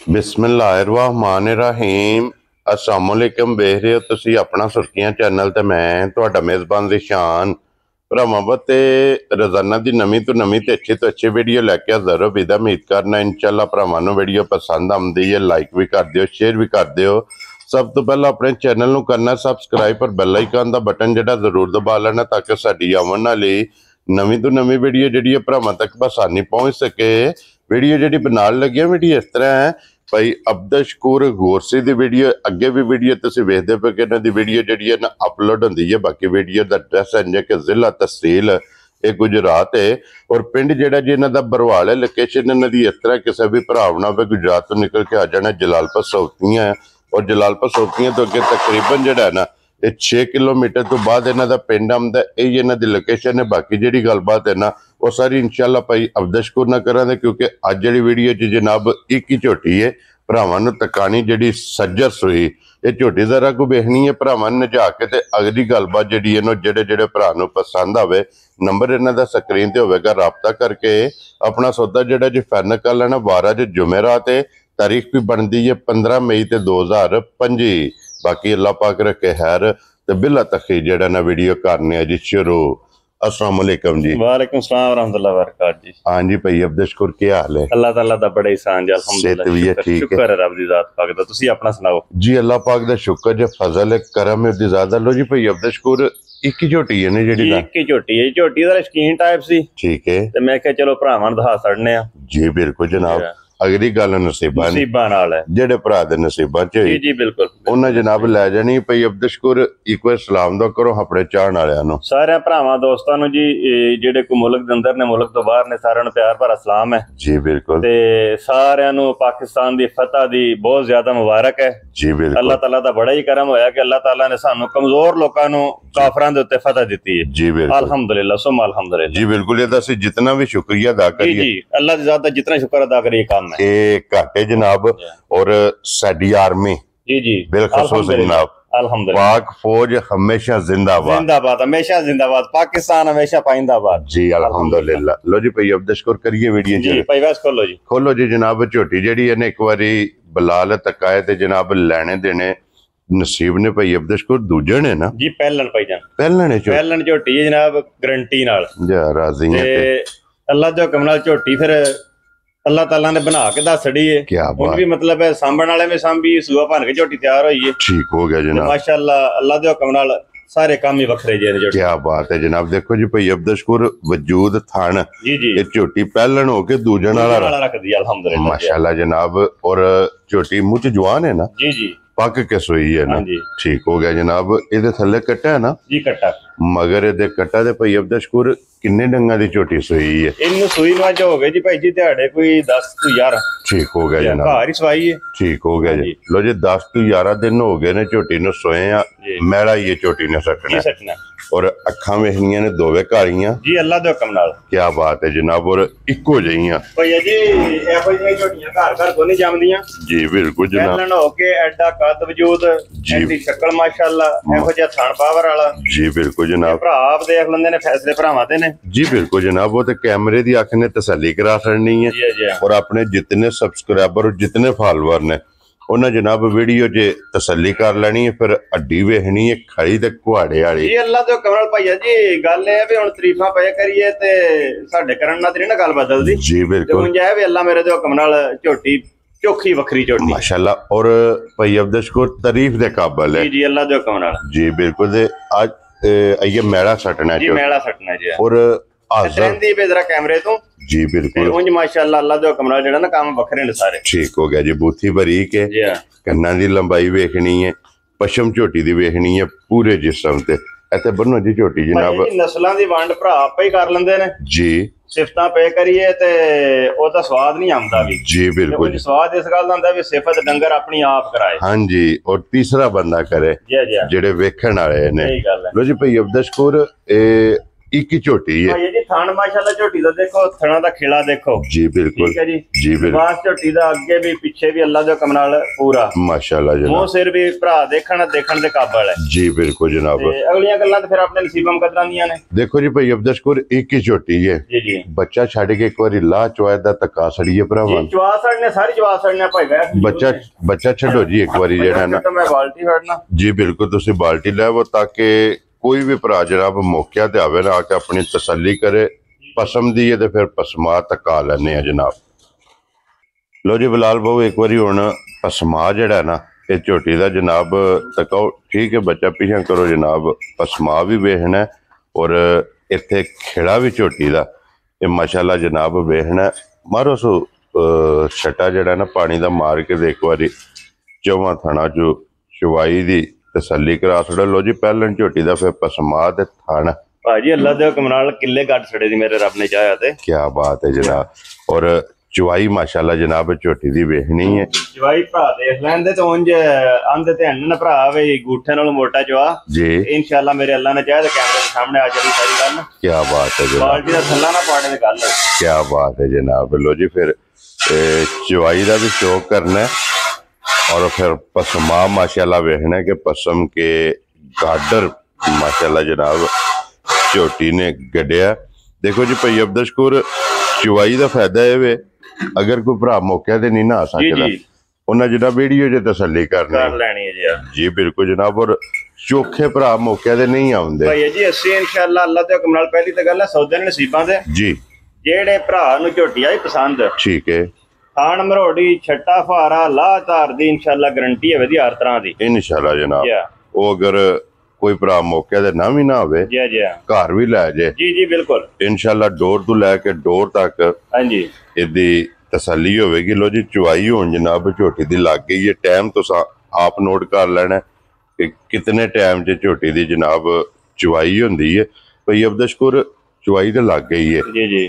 बिस्मिल्लाहिर्रहमानिर्रहीम अस्सलाम वालेकुम। देख रहे हो तुसी अपना सुर्खियां चैनल ते मैं तुहाडा मेज़बान रिशान भरावां ते रोजाना दी नवीं तो अच्छी वीडियो लैके हाज़र हो। विदा उम्मीद करना इंशाअल्लाह भरावां नूं वीडियो पसंद आउंदी है। लाइक भी कर दिओ, शेयर भी कर दिओ। सब तो पहला अपने चैनल नूं करना सबसक्राइब पर बैल आइकन दा बटन जिहड़ा जरूर दबा लेना ताकि साडी आउण वाली नवीं तो नवीं वीडियो जिहड़ी भरावां तक बसानी पहुंच सके। वीडियो जिहड़ी बनाउण लगे वीडियो इस तरह है भाई अब्दुल शकूर गोरसी की वीडियो अगे भी वीडियो तुम वेखते पे कि इन्हों की वीडियो जी है ना अपलोड होंगी है। बाकी वीडियो का एड्रैस है कि जिला तहसील ये गुजरात है और पिंड जोड़ा जी इन्हों का बरवाल है। लोकेशन इन्हों की इस तरह किसी भी भरावना पे गुजरात तो निकल के आ जाना जलालपुर सौतियां है और जलालपुर सौतियां तो अगे तकरीबन जोड़ा है ना ये 6 किलोमीटर तो बाद इन्हों का पिंड आंदा यही इन्हों की लोकेशन है। बाकी जी गलबात है ना वो सारी इंशाअल्लाह भाई अब्दुल शकूर ना करेंगे क्योंकि अज जी वीडियो च जनाब एक ही झोटी है भरावां नूं तकानी जी सज्जर सूई ये झोटी जरा को वेखनी है भरावां नजा के ते अगली गलबात जी जेडे जेडे भरा नूं पसंद आवे नंबर इन्हां दा स्क्रीन ते होवेगा राबता करके अपना सौदा जेड़ा जी फाइनल कर लेना। वारा जो जुमेरात है तारीख भी बनती है 15 मई ते 2025। बाकी अल्लाह पाक रखे खैर ते बिला तखी जेड़ा ना वीडियो करने जी शुरू। अस्सलाम वालेकुम जी। वालेकुम सलाम रहमतुल्लाह बरकात जी। हाँ जी भाई अब्दुल शकूर क्या हाल है? अल्लाह ताला दा बड़ा एहसान जी अल्हम्दुलिल्लाह शुक्र है रब दी जात पाक दा। तुसी अपना सुनाओ जी। अल्लाह पाक दा शुक्र जे फजल है करम है दी ज़्यादा। लो जी भाई अब्दुल शकूर एक ही झोटी है ना जेडी एक ही झोटी है। झोटी दा शकीन टाइप सी ठीक है ते मैं कहा चलो भरावां नूं दहा छड़ने आ जी। बिल्कुल जनाब अगली गल नसीबां नाल है जेडे भरा दे नसीबां च जी जी बिल्कुल उन्हें जनाब लै जानी भाई अब्दुल शकूर एक बार सलाम दो करो अपने चाहण वालियां नूं सारे भरावां दोस्तां नूं जी जेडे को मुल्क दे अंदर ने मुल्क तो बाहर ने सारिआं नूं प्यार भरा सलाम है जी। बिल्कुल ते सारिआं नूं पाकिस्तान दी फतह दी बहुत ज्यादा मुबारक है जी। बिल्कुल अल्लाह ताला दा बड़ा ही करम होया कि अल्लाह ताला ने सानू कमजोर लोकां नूं काफरां दे उत्ते फतह दित्ती है जी। बिल्कुल अल्हम्दुलिल्लाह सुम अल्हम्दुलिल्लाह जी। बिल्कुल ये असीं जितना भी शुक्रिया अदा करिए जी अल्लाह दी ज़ात दा जितना शुक्र अदा करिए काम है ये घट है जनाब। और साडी आर्मी जी जी बिलखसूस जनाब अल्हम्दुलिल्लाह पाक फौज हमेशा जिंदाबाद जिंदाबाद हमेशा जिंदाबाद पाकिस्तान हमेशा पाइंदाबाद जी अल्हम्दुलिल्लाह। लो जी भाई अब्दुल शकूर करिए वीडियो जी भाई बस खोलो जी जनाब झोटी जेडी है एक बारी बलाल तकाए ते जनाब लैने देने नसीब ने भाई अब्दुल शकूर दूजे ने ना जी पहलन भाईजान पहलन झोटी है जनाब गारंटी नाल जा राजी है अल्लाह दे हुक्म नाल झोटी फिर अल्लाह ताला ने बना के दस छड़ी है क्या बात भी मतलब है सांभण वाले में सांभी सूआ भन के झोटी तैयार हुई है ठीक हो गया जनाब माशाअल्लाह अल्लाह दे हुक्म नाल सारे काम ही वखरे जे झोटी क्या बात है जनाब। देखो जी भाई अब्दुल शकूर वजूद थान जी जी ये झोटी पहलन होके दूजन वाला रख दिया अल्हम्दुलिल्लाह माशाअल्लाह जनाब। और झोटी मुझ जवान है ना जी जी पक के सोई है ना ठीक हो गया जनाब। ये थले कट्टा है ना जी कट्टा मगर ये कट्टा दे भाई अब्दुल शकूर किन्ने डंगा दी झोटी सोई है इन्नू सोई नवा हो गए जी भाई जी दिहाड़े कोई 10 तो 11 ठीक हो गया जनाब घर ही सवाई है ठीक हो गया जी। लो जी 10 तो 11 दिन हो गए ने झोटी नु सोए आ मैला ये झोटी ने सटना और अखां वेखनियां ने दोवे कालियां जी अल्लाह दे हुक्म नाल क्या बात है जनाब। और इको जईयां भैया जी एहो जी झोटियां घर घर को नहीं जमदियां जी बिल्कुल जनाब पहलन होके एडा कद वजूद एडी शक्ल माशाअल्लाह एहो जिहा थान पावर वाला जी बिल्कुल जनाब। भरा आप देख लंदे ने फैसले भरावां दे ने जी बिल्कुल जनाब। वो तो कैमरे दी अख ने तसल्ली करा छड़नी है और अपने जितने सब्सक्राइबर और जितने फॉलोअर ने उन्हें जनाब वीडियो च तसल्ली कर लेनी है फिर हड्डी वेखनी है खड़ी ते कुहाड़े वाली जी अल्लाह दे हुक्म नाल भैया जी गल है भी हुण तरीफां पे करिए ते साडे करन नाल ते ना गल बदलदी जी बिल्कुल मुंजा है भी अल्लाह मेरे दे हुक्म नाल झोटी चोखी वखरी झोटी माशाअल्लाह। और भाई अब्दुल शकूर तारीफ दे काबिल है जी अल्लाह दे हुक्म नाल जी बिल्कुल। आज ये मैला सटना जी मैला सटना जी और रहंदी पे जरा कैमरे तो जी बिल्कुल उंज माशाअल्लाह अल्लाह दे हुक्म नाल जेड़ा ना काम वखरे ने सारे ठीक हो गया जी। बूथी बरीक है कन्नां दी लंबाई वेखनी है पशम झोटी दी वेखनी है पूरे जिस्म ते इत्थे बन्नो जी झोटी जनाब नस्लां दी वंड भरा आपे ही कर लंदे ने जी सिफतां पे करिए ते ओदा स्वाद नहीं आंदा भी जी बिल्कुल स्वाद इस गल दा आंदा भी सिफत डंगर अपनी आप कराए हां जी और तीसरा बंदा करे जेड़े वेखण वाले ने लो जी भाई अब्दुल शकूर ਇੱਕ ਹੀ ਝੋਟੀ ਹੈ ਭਾਈ ਜੀ। ਥਣ ਮਾਸ਼ਾਅੱਲਾ ਝੋਟੀ ਦਾ ਦੇਖੋ, ਥਣਾ ਦਾ ਖੇੜਾ ਦੇਖੋ ਜੀ ਬਿਲकुल ਠੀਕ ਹੈ ਜੀ। ਜੀ ਬਿਲकुल ਬਾਸ ਝੋਟੀ ਦਾ ਅੱਗੇ ਵੀ ਪਿੱਛੇ ਵੀ ਅੱਲਾ ਦੇ ਹੁਕਮ ਨਾਲ ਪੂਰਾ ਮਾਸ਼ਾਅੱਲਾ ਮੂੰਹ ਜਨਾਬ ਸਿਰ ਵੀ ਭਰਾ ਦੇਖਣ ਦੇ ਕਾਬਲ ਹੈ ਜੀ ਬਿਲकुल ਜਨਾਬ। ਤੇ ਅਗਲੀਆਂ ਗੱਲਾਂ ਤੇ ਫਿਰ ਆਪਣੇ ਨਸੀਬਾਂ ਮੁਕੱਦਰਾਂ ਦੀਆਂ ਨੇ। ਦੇਖੋ ਜੀ ਭਾਈ ਅਬਦਸ਼ ਕੋਰ ਇੱਕ ਹੀ ਝੋਟੀ ਹੈ ਜੀ ਜੀ। ਬੱਚਾ ਛੱਡ ਕੇ ਇੱਕ ਵਾਰੀ ਲਾਹ ਚੁਆਇ ਦਾ ਧੱਕਾ ਸੜੀਏ ਭਰਾਵਾਂ ਜੀ ਚਵਾ ਸੜਨੇ ਸਾਰੀ ਚਵਾ ਸੜਨੇ ਭਾਈ ਵੈਸੇ ਬੱਚਾ ਛੱਡੋ ਜੀ ਇੱਕ ਵਾਰੀ ਜਿਹੜਾ ਨਾ ਮੈਂ ਬਾਲਟੀ ਫੜਨਾ ਜੀ ਬਿਲकुल ਤੁਸੀਂ ਬਾਲਟੀ ਲੈਵੋ ਤਾਂ ਕਿ ਕੋਈ ਵੀ ਭਰਾ ਜਨਾਬ ਮੌਕਿਆ ਤੇ ਆਵੇ ਨਾ ਆ ਕੇ ਆਪਣੀ ਤਸੱਲੀ ਕਰੇ। ਪਸੰਦ ਦੀ ਹੈ ਤੇ ਫਿਰ ਪਸਮਾ ਧੱਕਾ ਲੈਣੇ ਆ ਜਨਾਬ। ਲੋ ਜੀ ਬਲਾਲ ਬਾਬੂ ਇੱਕ ਵਾਰੀ ਹੁਣ ਪਸਮਾ ਜਿਹੜਾ ਨਾ ਇਹ ਝੋਟੀ ਦਾ ਜਨਾਬ ਤਕਾਓ ਠੀਕ ਹੈ ਬੱਚਾ ਪਿਛਾ ਕਰੋ ਜਨਾਬ। ਪਸਮਾ ਵੀ ਵੇਖਣਾ ਔਰ ਇੱਥੇ ਖੇੜਾ ਵੀ ਝੋਟੀ ਦਾ ਇਹ ਮਾਸ਼ਾਅੱਲਾ ਜਨਾਬ ਵੇਖਣਾ। ਮਾਰੋ ਸੋ ਛਟਾ ਜਿਹੜਾ ਨਾ ਪਾਣੀ ਦਾ ਮਾਰ ਕੇ ਦੇ ਇੱਕ ਵਾਰੀ ਚੌਵਾਂ ਥਣਾ ਚੋਂ ਚਵਾਈ ਦੀ ਤਸੱਲੀ ਕਰਾ ਛੜੋ। ਲੋ ਜੀ ਪਹਿਲਣ ਝੋਟੀ ਦਾ ਫਿਰ ਪਸਮਾ ਤੇ ਥਣ ਭਾਜੀ ਅੱਲਾ ਦੇ ਹੁਕਮ ਨਾਲ ਕਿੱਲੇ ਕੱਟ ਛੜੇ ਦੀ ਮੇਰੇ ਰੱਬ ਨੇ ਚਾਹਿਆ ਤੇ ਕੀ ਬਾਤ ਹੈ ਜਨਾਬ। ਔਰ ਚਵਾਈ ਮਾਸ਼ਾਅੱਲਾ ਜਨਾਬ ਝੋਟੀ ਦੀ ਵੇਖਣੀ ਹੈ। ਚਵਾਈ ਭਰਾ ਦੇਖ ਲੈਂਦੇ ਤੇ ਉਂਝ ਆਂਦੇ ਤੇ ਹੰਨ ਭਰਾ ਵੇ ਗੂਠੇ ਨਾਲ ਮੋਟਾ ਚਵਾ ਜੀ ਇਨਸ਼ਾਅੱਲਾ ਮੇਰੇ ਅੱਲਾ ਨੇ ਚਾਹਿਆ ਤੇ ਕੈਮਰੇ ਦੇ ਸਾਹਮਣੇ ਆ ਜਾਣੀ ਸਾਰੀ ਗੱਲ। ਕੀ ਬਾਤ ਹੈ ਜਨਾਬ। ਬਾਲਟੀ ਦਾ ਥੱਲਾ ਨਾ ਪਾੜੇ ਦੀ ਗੱਲ ਹੈ। ਕੀ ਬਾਤ ਹੈ ਜਨਾਬ। ਲੋ ਜੀ ਫਿਰ ਚਵਾਈ ਦਾ ਵੀ ਸ਼ੌਕ ਕਰਨਾ और फिर पसमा माशाल्लाह वेखना कि पसम के गाडर माशाल्लाह जनाब झोटी ने गड्ढिया। देखो जी भाई अब्दश कोर चवाई का फायदा है वे अगर कोई भरा मौके ते नहीं ना आ सकता उन्हें जिन्ना वीडियो च तसल्ली कर लेनी है जी बिल्कुल जनाब। और चोखे भरा मौके ते नहीं आउंदे भाई जी असी इंशाअल्लाह अल्लाह दे हुकम नाल पहली ते गल है सौदे ने नसीबां दे जी जेड़े भरा नु झोटी आई पसंद ठीक है खान मरोड़ी छट्टा फारा लाह तार दी इंशाअल्लाह गारंटी है वधिया हर तरह दी इंशाअल्लाह जनाब। वो अगर कोई भरा मौके ते ना भी ना होवे जी जी घर भी लै जाए जी जी बिल्कुल इंशाअल्लाह डोर तो लैके डोर तक हां जी इदी तसल्ली होवेगी। लो जी चवाई हुण जनाब झोटी दी लग गई है। टाइम तो आप नोट कर लेना कि कितने टाइम च झोटी दी जनाब चवाई हुंदी है। भाई अब्दश कोर चवाई ते लग गई है जी जी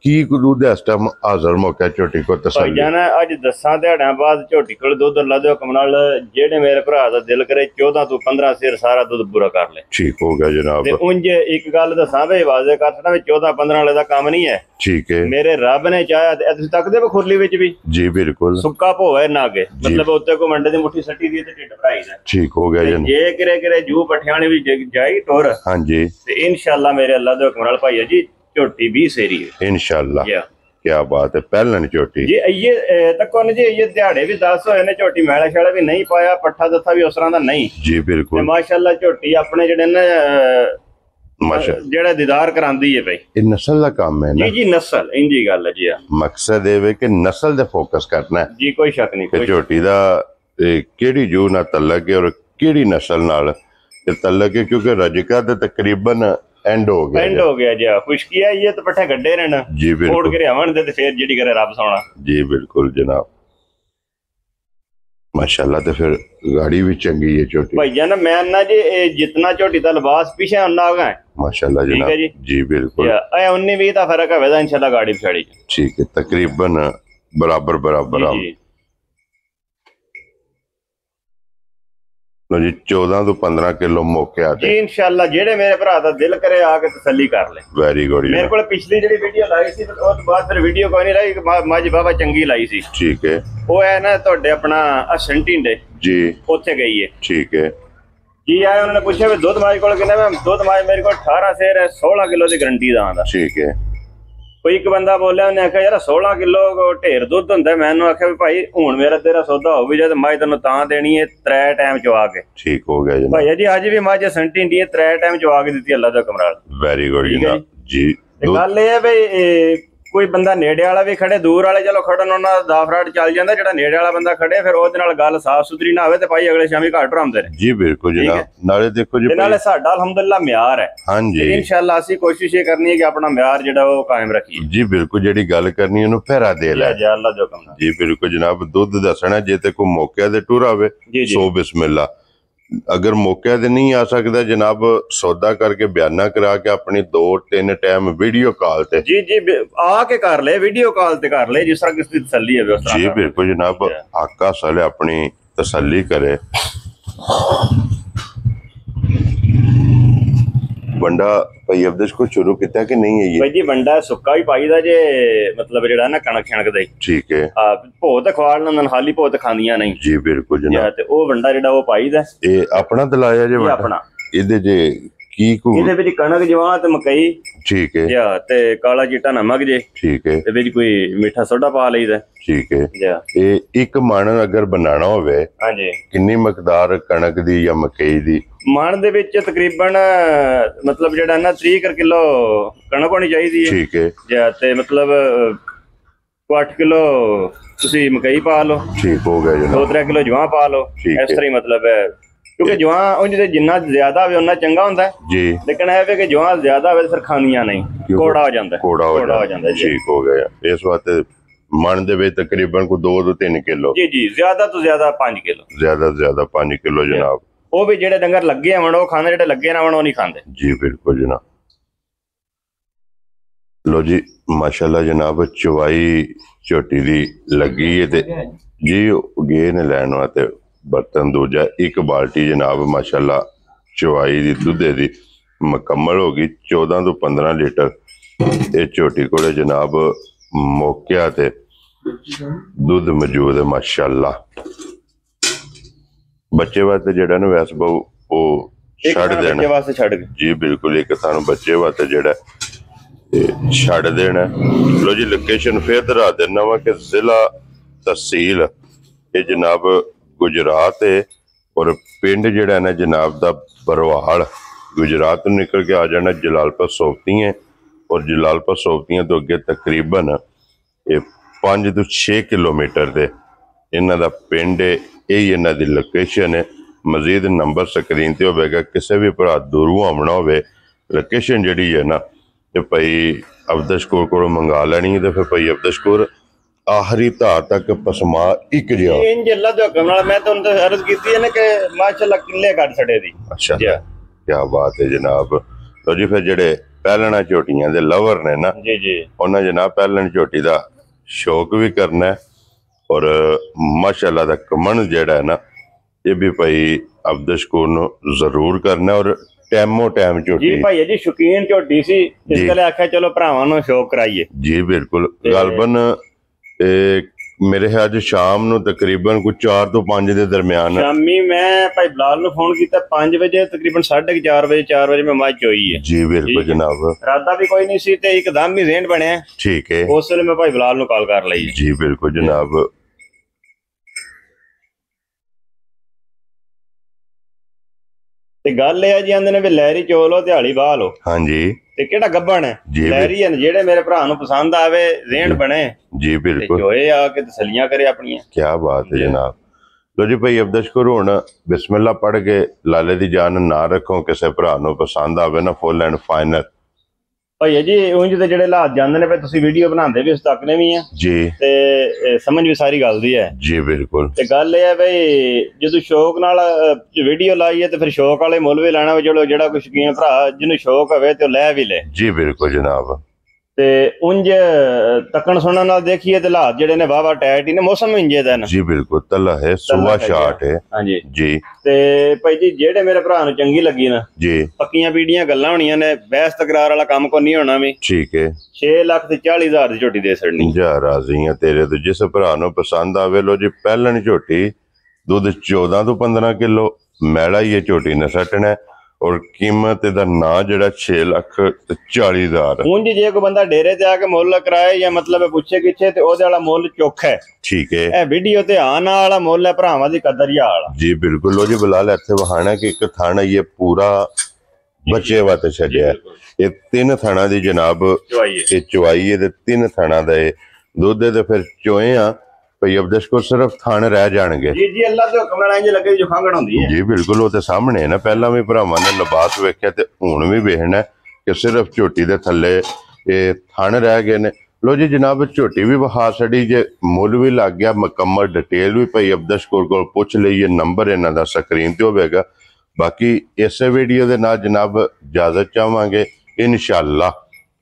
की गुरु दे इस टाइम हाजिर मौका झोटी को तसल्ली जाना अज 10 दिहाड़ियां बाद झोटी कोल दुध अल्लाह दे हुकम नाल जेड़े मेरे भरा दा दिल करे 14 तो 15 सिर सारा दुध पूरा कर ले ठीक हो गया जनाब। ते उंज एक गल दसां वे वाजे कर छड़ा 14 15 वाले दा काम नहीं है ठीक है मेरे रब ने चाहा ते तुसीं तकदे वे खुरली विच भी जी बिल्कुल सुक्का भोए ना अगे मतलब उत्ते को मंडे दी मुट्ठी सट्टी दी ते ढिड भराई दा ठीक हो गया जनाब। जे करे जू पठियाणी भी जाई टोर हां जी ते इंशाअल्लाह मेरे अल्लाह दे हुकम नाल भाई जी झोटी भी सेरी है इंशाअल्लाह। क्या बात है पहलन झोटी जी ये तको ने जी ये दिहाड़े भी 10 होए ने झोटी मैला शाला भी नहीं पाया पट्ठा दथा भी उस तरह दा नहीं जी बिल्कुल माशाअल्लाह झोटी अपने जेड़े ने जेड़ा दीदार करांदी है भाई ये नस्ल दा काम है ना जी जी नस्ल इंजी गल है जी मकसद है कि नस्ल दे फोकस करना है जी कोई शक नहीं झोटी दा केड़ी जू ना तल्लक है और केड़ी नस्ल नाल तल्लक है क्योंकि रजका ते तकरीबन एंड हो गया जी खुशकी है ये तो पट्ठे गड्ढे रहना जी बिल्कुल के आवन दे ते फिर जेडी करे रब सोना जी बिल्कुल जनाब माशाल्लाह। तो फिर गाड़ी भी चंगी है छोटी भाई जान मैं ना जी जितना छोटी दा लिबास पीछे उन्ना आगा है माशाल्लाह जनाब जी बिल्कुल ए 19-20 दा फर्क है इंशाल्लाह गाड़ी पिछाड़ी ठीक है तकरीबन बराबर बराबर जी 14 तो 15 किलो मौके आते जी इंशाअल्लाह जेड़े मेरे भरा दा दिल करे आके तसल्ली कर ले वेरी गुड मेरे को पिछली जेडी वीडियो लाई सी तो उस बाद फिर वीडियो कोई नहीं रही मज बाबा चंगी लाई सी ठीक है वो है ना तोड़े अपना हसन टिंडे जी उत्थे गई है ठीक है जी आए उन्होंने पूछा भी दुध माज को कितना दुध माज मेरे को 18 सेर है 16 किलो की गारंटी दा आंदा ठीक है कोई एक बंदा बोलिया उन्हें आख्या यार 16 किलो ढेर दुध हुंदा मैनू आख्या भी भाई हुण मेरा तेरा सौदा हो भी जाए तो मज तैनूं तां देनी है 3 टाइम चवा के ठीक हो गया जी भाई जी अज भी मज सेंटी इंडी 3 टाइम चवा के दी अल्लाह दा हुकम नाल वेरी गुड जी गल ये है भाई कोई बंदा नेड़े वाला भी खड़े दूर वाले चलो खड़न उन्हां दा दाफराट चल जांदा जेड़ा नेड़े वाला बंदा खड़े फिर ओहदे नाल गल साफ सुथरी ना होवे ते भाई अगले शामी घर ढरांदे ने जी बिल्कुल जनाब। नाले देखो जी नाले साडा अल्हम्दुलिल्लाह म्यार है हां जी इंशाअल्लाह असी कोशिश ये करनी है कि अपना म्यार जेड़ा वो कायम रखिए जी बिल्कुल जेड़ी गल करनी है ओनू फेरा दे ले जी अल्लाह जो हुकम जी बिल्कुल जनाब। दुध दसना जे ते कोई मौके ते टुर आवे सो बिस्मिल्लाह अगर मौके ते नहीं आ सकता जनाब सौदा करके बयाना करा के अपनी 2-3 टाइम वीडियो कॉल ते जी जी आके कर ले वीडियो कॉल ते कर ले जिस तरह किसी तसल्ली है उस तरह जी बिल्कुल जनाब आका साले अपनी तसल्ली करे ਵੰਡਾ ਭਾਈ ਅਬਦਸ਼ ਕੋ ਸ਼ੁਰੂ ਕੀਤਾ ਕਿ ਨਹੀਂ ਹੈ ਇਹ? ਭਾਈ ਜੀ ਵੰਡਾ ਸੁੱਕਾ ਵੀ ਪਾਈਦਾ ਜੇ, ਮਤਲਬ ਜਿਹੜਾ ਨਾ ਕਣਕ ਛਣਕ ਦਾ। ਠੀਕ ਹੈ। ਭੋ ਤਾਂ ਖਵਾਲ ਨਾ ਹਾਲੀ ਭੋ ਤਾਂ ਖਾਂਦੀਆਂ ਨਹੀਂ ਜੀ ਬਿਲਕੁਲ ਜਨਾਬ। ਤੇ ਉਹ ਵੰਡਾ ਜਿਹੜਾ ਉਹ ਪਾਈਦਾ। ਇਹ ਆਪਣਾ ਦਲਾਇਆ ਜੇ ਵੰਡਾ? ਆਪਣਾ। ਇਹਦੇ ਜੇ ਕੀ ਕੋ? ਇਹਦੇ ਵਿੱਚ ਕਣਕ, ਜਵਾਂ ਤੇ ਮਕਈ। ਠੀਕ ਹੈ। ਤੇ ਕਾਲਾ ਚਿੱਟਾ ਨਮਕ ਜੇ। ਠੀਕ ਹੈ। ਤੇ ਵਿੱਚ ਕੋਈ ਮਿੱਠਾ ਸੋਡਾ ਪਾ ਲਈਦਾ। ਠੀਕ ਹੈ। ਇਹ ਇੱਕ ਮਣ ਅਗਰ ਬਣਾਉਣਾ ਹੋਵੇ, ਹਾਂਜੀ, ਕਿੰਨੀ ਮਕਦਾਰ ਕਣਕ ਦੀ ਜਾਂ ਮਕਈ ਦੀ? ਮਣ ਦੇ ਵਿੱਚ ਤਕਰੀਬਨ ਮਤਲਬ ਜਿਹੜਾ ਨਾ 30 ਕਿਲੋ ਕਣਕ ਹੋਣੀ ਚਾਹੀਦੀ ਹੈ। ਠੀਕ ਹੈ। ਤੇ ਮਤਲਬ 8 ਕਿਲੋ ਤੁਸੀਂ ਮਕਈ ਪਾ ਲਓ। ਠੀਕ ਹੋ ਗਿਆ ਜੀ। 2-3 ਕਿਲੋ ਜਵਾਂ ਪਾ ਲਓ। ਇਸ ਤਰ੍ਹਾਂ ਹੀ ਮਤਲਬ ਹੈ, ਕਿਉਂਕਿ ਜਵਾਂ ਉਂਝ ਤੇ ਜਿੰਨਾ ਜ਼ਿਆਦਾ ਹੋਵੇ ਉਨਾ ਚੰਗਾ ਹੁੰਦਾ ਜੀ। ਲੇਕਿਨ ਇਹ ਵੀ ਕਿ ਜਵਾਂ ਜ਼ਿਆਦਾ ਹੋਵੇ ਫਿਰ ਖਾਂਦੀਆਂ ਨਹੀਂ, ਕੋੜਾ ਹੋ ਜਾਂਦਾ। ਕੋੜਾ ਹੋ ਜਾਂਦਾ। ਠੀਕ ਹੋ ਗਿਆ। ਇਸ ਵਾਸਤੇ ਮਣ ਦੇ ਵਿੱਚ ਤਕਰੀਬਨ ਕੋਈ 2 ਤੋਂ 3 ਕਿਲੋ। ਜੀ ਜੀ, ਜ਼ਿਆਦਾ ਤੋਂ ਜ਼ਿਆਦਾ 5 ਕਿਲੋ। ਜ਼ਿਆਦਾ ਤੋਂ ਜ਼ਿਆਦਾ 5 ਕਿਲੋ ਜਨਾਬ। ਉਹ ਵੀ ਜਿਹੜੇ ਡੰਗਰ ਲੱਗੇ ਆਵਣ ਉਹ ਖਾਂਦੇ, ਜਿਹੜੇ ਲੱਗੇ ਨਾ ਆਵਣ ਉਹ ਨਹੀਂ ਖਾਂਦੇ। ਜੀ ਬਿਲਕੁਲ ਜਨਾਬ। ਲੋ ਜੀ ਮਾਸ਼ਾਅੱਲਾ ਜਨਾਬ, ਚਵਾਈ ਝੋਟੀ ਦੀ ਲੱਗੀ ਹੈ ਤੇ ਜੀ ਗਏ ਨੇ ਲੈਣ ਵਾਸਤੇ ਬਰਤਨ ਦੂਜਾ। ਇੱਕ ਬਾਲਟੀ ਜਨਾਬ ਮਾਸ਼ਾਅੱਲਾ ਚਵਾਈ ਦੀ ਦੁੱਧੇ ਦੀ ਮੁਕੰਮਲ ਹੋ ਗਈ। 14 ਤੋਂ 15 ਲੀਟਰ ਇਹ ਝੋਟੀ ਕੋਲੇ ਜਨਾਬ ਮੌਕਿਆ ਤੇ ਦੁੱਧ ਮੌਜੂਦ ਹੈ ਮਾਸ਼ਾਅੱਲਾ। ਬੱਚੇ ਵਾਸਤੇ ਜਿਹੜਾ ਨਾ ਵੈਸ ਬਹੁ ਉਹ ਛੱਡ ਦੇਣਾ ਜੀ। ਬਿਲਕੁਲ ਇੱਕ ਤੁਹਾਨੂੰ ਬੱਚੇ ਵਾਸਤੇ ਜਿਹੜਾ ਛੱਡ ਦੇਣਾ। ਲੋ ਜੀ ਲੋਕੇਸ਼ਨ ਫੇਰ ਦਰਾ ਦੇਣਾ ਵਾ ਕਿ ਜ਼ਿਲ੍ਹਾ ਤਹਿਸੀਲ ਇਹ ਜਨਾਬ ਗੁਜਰਾਤ ਹੈ ਔਰ ਪਿੰਡ ਜਿਹੜਾ ਨਾ ਜਨਾਬ ਦਾ ਬਰਵਾਲ। ਗੁਜਰਾਤ ਨੂੰ ਨਿਕਲ ਕੇ ਆ ਜਾਣਾ ਜਲਾਲਪੁਰ ਸੋਫਤੀਆਂ ਔਰ ਜਲਾਲਪੁਰ ਸੋਫਤੀਆਂ ਤੋਂ ਅੱਗੇ ਤਕਰੀਬਨ ਇਹ 5 ਤੋਂ 6 ਕਿਲੋਮੀਟਰ ਦੇ ਇਹਨਾਂ ਦਾ ਪਿੰਡ ਹੈ। ਇਹ ਇਹਨਾਂ ਦੀ ਲੋਕੇਸ਼ਨ ਹੈ। ਮਜ਼ੀਦ ਨੰਬਰ ਸਕਰੀਨ ਤੇ ਹੋਵੇਗਾ। ਕਿਸੇ ਵੀ ਭਰਾ ਦੂਰੋਂ ਆਉਣਾ ਹੋਵੇ ਲੋਕੇਸ਼ਨ ਜਿਹੜੀ ਹੈ ਨਾ ਤੇ ਭਾਈ ਅਬਦਸ਼ ਕੌਰ ਕੋਲੋਂ ਮੰਗਾ ਲੈਣੀ ਹੈ। ਤੇ ਫਿਰ ਭਾਈ ਅਬਦਸ਼ ਕੌਰ ਆਖਰੀ ਧਾਰ ਤੱਕ ਪਸਮਾ ਇੱਕ ਜਿਹਾ ਇੰਜ ਅੱਲਾ ਦੇ ਹੁਕਮ ਨਾਲ। ਮੈਂ ਤੁਹਾਨੂੰ ਤਾਂ ਅਰਜ਼ ਕੀਤੀ ਹੈ ਨਾ ਕਿ ਮਾਸ਼ਾਅੱਲਾ ਕਿੱਲੇ ਕੱਢ ਛੜੇ ਦੀ। ਅੱਛਾ ਕੀ ਬਾਤ ਹੈ ਜਨਾਬ। ਲੋ ਜੀ ਫਿਰ ਜਿਹੜੇ ਪਹਿਲਣਾ ਝੋਟੀਆਂ ਦੇ ਲਵਰ ਨੇ ਨਾ ਜੀ ਜੀ, ਉਹਨਾਂ ਜਨਾਬ ਪਹਿਲਣ ਝੋਟੀ ਦਾ ਸ਼ੌਕ ਵੀ ਕਰਨਾ ਹੈ ਔਰ ਮਾਸ਼ਾਅੱਲਾ ਦਾ ਕਮਣ ਜਿਹੜਾ ਹੈ ਨਾ ਇਹ ਵੀ ਭਾਈ ਅਬਦਸ਼ ਕੌਰ ਨੂੰ ਜ਼ਰੂਰ ਕਰਨਾ ਔਰ ਟੈਮੋ ਟੈਮ ਝੋਟੀ। ਜੀ ਭਾਈ ਜੀ ਸ਼ੌਕੀਨ ਝੋਟੀ ਸੀ, ਇਸ ਲਈ ਆਖਿਆ ਚਲੋ ਭਰਾਵਾਂ ਨੂੰ ਸ਼ੌਕ ਕਰਾਈਏ। ਜੀ ਬਿਲਕੁਲ। ਗਲਬਨ ਮੇਰੇ ਖਿਆਲ ਸ਼ਾਮ ਨੂੰ ਤਕਰੀਬਨ ਕੋਈ 4 ਤੋਂ 5 ਦੇ ਦਰਮਿਆਨ ਸ਼ਾਮੀ ਮੈਂ ਭਾਈ ਬਲਾਲ ਨੂੰ ਫੋਨ ਕੀਤਾ 5 ਵਜੇ, ਤਕਰੀਬਨ 4:30 ਵਜੇ 4 ਵਜੇ ਮੈਂ ਮੱਝ ਹੋਈ ਹੈ। ਜੀ ਬਿਲਕੁਲ ਜਨਾਬ। ਰਾਦਾ ਵੀ ਕੋਈ ਨਹੀਂ ਸੀ ਤੇ ਇੱਕਦਮ ਹੀ ਜ਼ਹਿਨ ਬਣਿਆ। ਠੀਕ ਹੈ। ਉਸ ਵੇਲੇ ਮੈਂ ਭਾਈ ਬਲਾਲ ਨੂੰ ਕਾਲ ਕਰ ਲਈ। ਜੀ ਬਿਲਕੁਲ ਜਨਾਬ। ਤੇ ਗੱਲ ਇਹ ਆ ਜੀ ਆਂਦੇ ਨੇ ਵੀ ਲਹਿਰੀ ਚੋਲੋ ਦਿਹਾੜੀ ਬਾਹ ਲੋ। ਹਾਂਜੀ। ਤੇ ਕਿਹੜਾ ਗੱਭਣ ਹੈ ਲਹਿਰੀ ਹੈ, ਜਿਹੜੇ ਮੇਰੇ ਭਰਾ ਨੂੰ ਪਸੰਦ ਆਵੇ ਜ਼ਹਿਨ ਬਣੇ। ਜੀ ਬਿਲਕੁਲ। ਜੋਏ ਆ ਕੇ ਤਸੱਲੀਆਂ ਕਰੇ ਆਪਣੀਆਂ। ਕੀ ਬਾਤ ਹੈ ਜਨਾਬ। ਲੋ ਜੀ ਭਾਈ ਅਬਦਸ਼ ਕੌਰ ਹੁਣ ਬਿਸਮਿਲ੍ਲਾ ਪੜ੍ਹ ਕੇ ਲਾਲੇ ਦੀ ਜਾਨ ਨਾ ਰੱਖੋ। ਕਿਸੇ ਭਰਾ ਨੂੰ ਪਸੰਦ ਆਵੇ ਨਾ ਫੁੱਲ ਐਂਡ ਫਾਈਨਲ ਭਾਈ ਜੀ ਉਂਝ ਤੇ ਜਿਹੜੇ ਹਾਲਾਤ ਜਾਂਦੇ ਨੇ, ਤੁਸੀਂ ਵੀਡੀਓ ਬਣਾਉਂਦੇ ਵੀ ਉਸ ਤੱਕ ਨੇ ਵੀ ਆ ਜੀ ਤੇ ਸਮਝ ਵੀ ਸਾਰੀ ਗੱਲ ਦੀ ਹੈ। ਜੀ ਬਿਲਕੁਲ। ਤੇ ਗੱਲ ਇਹ ਹੈ ਬਈ ਜਦੋਂ ਸ਼ੌਕ ਨਾਲ ਵੀਡੀਓ ਲਾਈ ਹੈ ਤੇ ਫਿਰ ਸ਼ੌਕ ਵਾਲੇ ਮੁੱਲ ਵੀ ਲੈਣਾ ਵੀ। ਚਲੋ ਜਿਹੜਾ ਕੋਈ ਸ਼ੌਕੀਨ ਭਰਾ ਜਿਹਨੂੰ ਸ਼ੌਕ ਹੋਵੇ ਤੇ ਉਹ ਲੈ ਵੀ ਲੈ। ਜੀ ਬਿਲਕੁਲ ਜਨਾਬ। ਤੇ ਉਂਝ ਤੱਕਣ ਸੁਣਨ ਨਾਲ ਦੇਖੀਏ ਤੇ ਹਾਲਾਤ ਜਿਹੜੇ ਨੇ ਵਾਵਾ ਟਾਈਟ ਹੀ ਨੇ। ਮੌਸਮ ਇੰਜੇ ਦਾ ਨਾ। ਜੀ ਬਿਲਕੁਲ। ਤਲਾ ਹੈ ਸੁਬਾ ਸ਼ਾਟ ਹੈ। ਹਾਂਜੀ ਜੀ। ਤੇ ਭਾਈ ਜੀ ਜਿਹੜੇ ਮੇਰੇ ਭਰਾ ਨੂੰ ਚੰਗੀ ਲੱਗੀ ਨਾ ਜੀ, ਪੱਕੀਆਂ ਪੀੜੀਆਂ ਗੱਲਾਂ ਹੋਣੀਆਂ ਨੇ, ਬਹਿਸ ਤਕਰਾਰ ਵਾਲਾ ਕੰਮ ਕੋਈ ਨਹੀਂ ਹੋਣਾ ਵੀ। ਠੀਕ ਹੈ। 6,40,000 ਦੀ ਝੋਟੀ ਦੇ ਛੱਡਣੀ। ਜਾ ਰਾਜ਼ੀ ਆ ਤੇਰੇ ਤੋਂ। ਜਿਸ ਭਰਾ ਨੂੰ ਪਸੰਦ ਆਵੇ ਲੋ ਜੀ ਪਹਿਲਣ ਝੋਟੀ, ਦੁੱਧ 14 ਤੋਂ 15 ਕਿਲੋ ਮੈਲਾ ਹੀ ਇਹ ਝੋਟੀ ਨੇ ਸੱਟਣਾ ਔਰ ਕੀਮਤ ਇਹਦਾ ਨਾਂ ਜਿਹੜਾ 6,40,000। ਉਂਝ ਜੇ ਕੋਈ ਬੰਦਾ ਡੇਰੇ ਤੇ ਆ ਕੇ ਮੁੱਲ ਕਰਾਏ ਜਾਂ ਮਤਲਬ ਪੁੱਛੇ ਕਿੱਥੇ ਤੇ ਉਹਦੇ ਵਾਲਾ ਮੁੱਲ ਚੁੱਕ ਹੈ। ਠੀਕ ਹੈ। ਇਹ ਵੀਡੀਓ ਤੇ ਆਉਣ ਵਾਲਾ ਮੁੱਲ ਹੈ ਭਰਾਵਾਂ ਦੀ ਕਦਰੀਆ ਵਾਲਾ। ਜੀ ਬਿਲਕੁਲ। ਲੋ ਜੀ ਬਲਾਲ ਇੱਥੇ ਵਹਾਣਾ ਕਿ ਇੱਕ ਥਣ ਇਹ ਪੂਰਾ ਬੱਚੇ ਵਾਸਤੇ ਛੱਡਿਆ। ਇਹ 3 ਥਣਾ ਦੀ ਜਨਾਬ ਇਹ ਚਵਾਈ ਹੈ ਤੇ 3 ਥਣਾ ਦਾ ਇਹ ਦੁੱਧ ਤੇ ਫਿਰ ਚੋਏ ਆ ਭਾਈ ਅਬਦਸ਼ ਕੌਰ ਸਿਰਫ ਥਣ ਰਹਿ ਜਾਣਗੇ। ਜੀ ਜੀ ਅੱਲਾ ਦੇ ਹੁਕਮ ਨਾਲ ਇੰਜ ਲੱਗੇ ਜੋ ਖੰਗਣ ਹੁੰਦੀ ਹੈ। ਜੀ ਬਿਲਕੁਲ। ਉਹ ਤੇ ਸਾਹਮਣੇ ਨਾ ਪਹਿਲਾਂ ਵੀ ਭਰਾਵਾਂ ਨੇ ਲਿਬਾਸ ਵੇਖਿਆ ਤੇ ਹੁਣ ਵੀ ਵੇਖਣਾ ਕਿ ਸਿਰਫ ਝੋਟੀ ਦੇ ਥੱਲੇ ਇਹ ਥਣ ਰਹਿ ਗਏ ਨੇ। ਲੋ ਜੀ ਜਨਾਬ ਝੋਟੀ ਵੀ ਵਹਾ ਛੜੀ ਜੇ, ਮੁੱਲ ਵੀ ਲੱਗ ਗਿਆ, ਮੁਕੰਮਲ ਡਿਟੇਲ ਵੀ ਭਾਈ ਅਬਦਸ਼ ਕੌਰ ਕੋਲ ਪੁੱਛ ਲਈਏ। ਨੰਬਰ ਇਹਨਾਂ ਦਾ ਸਕਰੀਨ ਤੇ ਹੋਵੇਗਾ। ਬਾਕੀ ਇਸੇ ਵੀਡੀਓ ਦੇ ਨਾਲ ਜਨਾਬ ਇਜਾਜ਼ਤ ਚਾਹਾਂਗੇ। ਇਨਸ਼ਾਅੱਲਾ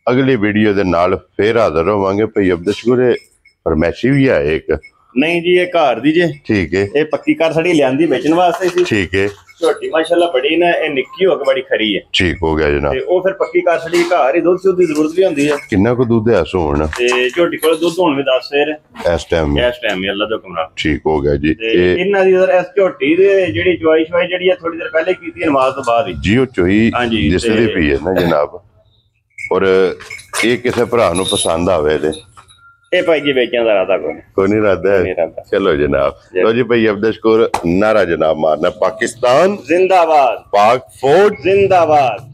ਅਗਲੀ ਵੀਡੀਓ ਦੇ ਨਾਲ ਫੇਰ ਹਾਜ਼ਰ ਹੋਵਾਂਗੇ। ਭਾਈ ਅਬਦਸ਼ ਕੌਰ ਫਰਮੈਸ਼ੀ ਵੀ ਹੈ ਇੱਕ? ਨਹੀਂ ਜੀ ਇਹ ਘਰ ਦੀ ਜੇ। ਠੀਕ ਹੈ। ਇਹ ਪੱਕੀ ਕਰ ਛੜੀ ਲਿਆਂਦੀ ਵੇਚਣ ਵਾਸਤੇ ਸੀ। ਠੀਕ ਹੈ। ਝੋਟੀ ਮਾਸ਼ਾਅੱਲਾ ਬੜੀ ਨਾ, ਇਹ ਨਿੱਕੀ ਹੋ ਕੇ ਬੜੀ ਖਰੀ ਹੈ। ਠੀਕ ਹੋ ਗਿਆ ਜਨਾਬ। ਤੇ ਉਹ ਫਿਰ ਪੱਕੀ ਕਰ ਛੜੀ, ਘਰ ਹੀ ਦੁੱਧ ਦੀ ਜ਼ਰੂਰਤ ਵੀ ਹੁੰਦੀ ਹੈ। ਕਿੰਨਾ ਕੁ ਦੁੱਧ ਹੈ ਸੋਣ? ਤੇ ਝੋਟੀ ਕੋਲ ਦੁੱਧ ਹੁਣ ਵੀ 10 ਫੇਰ ਇਸ ਟਾਈਮ ਅੱਲਾ ਦਾ ਹੁਕਮ ਨਾਲ। ਠੀਕ ਹੋ ਗਿਆ ਜੀ। ਤੇ ਇਹਨਾਂ ਦੀ ਇਸ ਝੋਟੀ ਦੇ ਜਿਹੜੀ ਚੁਆਈ ਸ਼ਵਾਈ ਜਿਹੜੀ ਹੈ ਥੋੜੀ ਦੇਰ ਪਹਿਲੇ ਕੀਤੀ, ਨਮਾਜ਼ ਤੋਂ ਬਾਅਦ ਹੀ ਜੀ ਉਹ ਚੋਈ ਜਿਸ ਦੀ ਪਈ ਹੈ ਨਾ ਜਨਾਬ। ਔਰ ਇਹ ਕਿਸੇ ਭਰਾ ਨੂੰ ਪਸੰਦ ਆਵੇ ਤੇ ਇਹ ਭਾਈ ਜੀ ਵੇਚਣ ਦਾ ਇਰਾਦਾ ਕੋਈ ਨਹੀਂ ਇਰਾਦਾ। ਚਲੋ ਜਨਾਬ। ਲੋ ਜੀ ਭਾਈ ਅਬਦਸ਼ ਕੋਰ ਨਾਰਾ ਜਨਾਬ ਮਾਰਨਾ, ਪਾਕਿस्तान जिंदाबाद, पाक फौज जिंदाबाद।